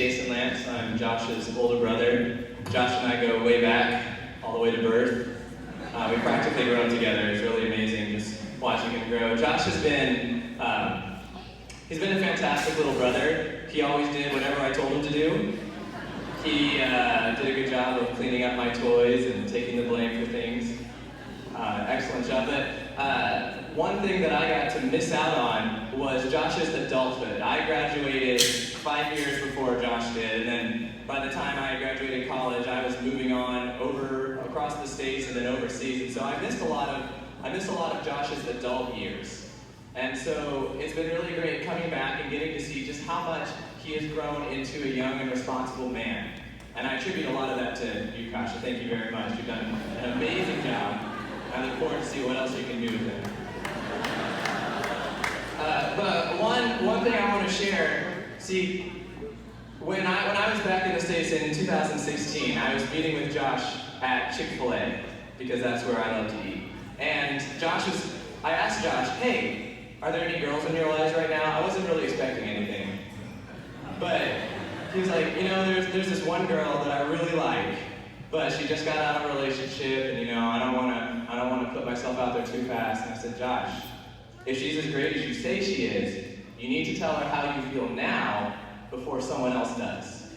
Jason Lance. I'm Josh's older brother. Josh and I go way back, all the way to birth. We practically grown together. It's really amazing just watching him grow. Josh has been, he's been a fantastic little brother. He always did whatever I told him to do. He did a good job of cleaning up my toys and taking the blame for things. Excellent job. But one thing that I got to miss out on was Josh's adulthood. I graduated 5 years before Josh did, and then by the time I graduated college, I was moving on over across the states and then overseas, and so I missed a lot of Josh's adult years. And so it's been really great coming back and getting to see just how much he has grown into a young and responsible man. And I attribute a lot of that to you, Kasha. Thank you very much. You've done an amazing job. I look forward to see what else you can do with him. But one thing I want to share, see, when I was back in the States in 2016, I was meeting with Josh at Chick-fil-A, because that's where I love to eat. And I asked Josh, hey, are there any girls in your lives right now? I wasn't really expecting anything. But he was like, there's this one girl that I really like, but she just got out of a relationship, and I don't want to put myself out there too fast. And I said, Josh, if she's as great as you say she is, you need to tell her how you feel now before someone else does.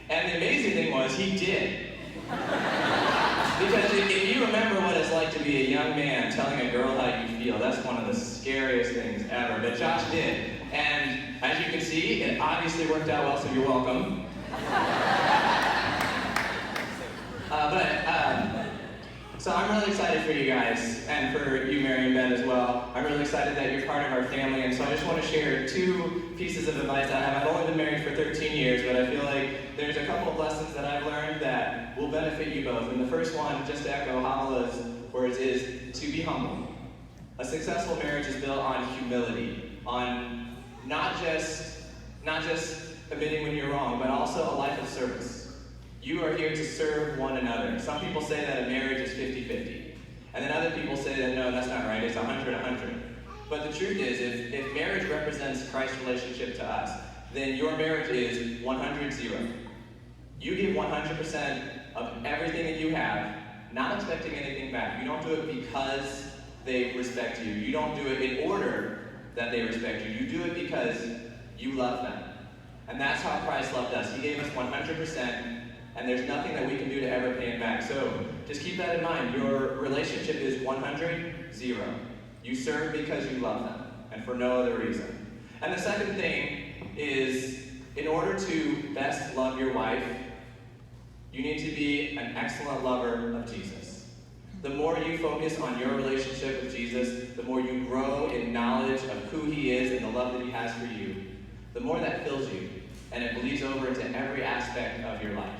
And the amazing thing was, he did. Because if you remember what it's like to be a young man telling a girl how you feel, that's one of the scariest things ever. But Josh did. And as you can see, it obviously worked out well, so you're welcome. So I'm really excited for you guys, and for you, Mary and Ben, as well. I'm really excited that you're part of our family, and so I just want to share 2 pieces of advice I have. I've only been married for 13 years, but I feel like there's a couple of lessons that I've learned that will benefit you both. And the first one, just to echo Hamala's words, is to be humble. A successful marriage is built on humility, on not just admitting when you're wrong, but also a life of service. You are here to serve one another. Some people say that a marriage is 50-50. And then other people say that, no, that's not right, it's 100-100. But the truth is, if marriage represents Christ's relationship to us, then your marriage is 100-0. You give 100% of everything that you have, not expecting anything back. You don't do it because they respect you. You don't do it in order that they respect you. You do it because you love them. And that's how Christ loved us. He gave us 100%. And there's nothing that we can do to ever pay him back. So just keep that in mind. Your relationship is 100-0. You serve because you love them, and for no other reason. And the second thing is, in order to best love your wife, you need to be an excellent lover of Jesus. The more you focus on your relationship with Jesus, the more you grow in knowledge of who he is and the love that he has for you, the more that fills you, and it bleeds over into every aspect of your life.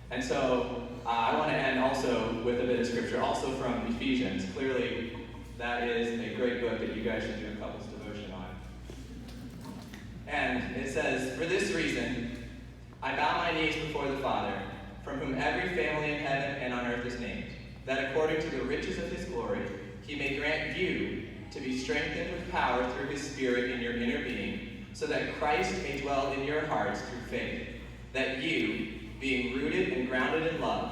And so I want to end also with a bit of scripture, also from Ephesians. Clearly, that is a great book that you guys should do a couples devotion on. And it says, "For this reason, I bow my knees before the Father, from whom every family in heaven and on earth is named, that according to the riches of his glory, he may grant you to be strengthened with power through his Spirit in your inner being, so that Christ may dwell in your hearts through faith, that you, being rooted and grounded in love,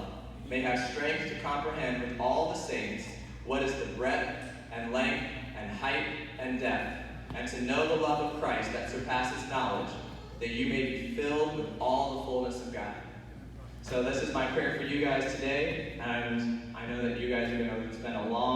may have strength to comprehend with all the saints what is the breadth and length and height and depth, and to know the love of Christ that surpasses knowledge, that you may be filled with all the fullness of God." So this is my prayer for you guys today, and I know that you guys are going to spend a long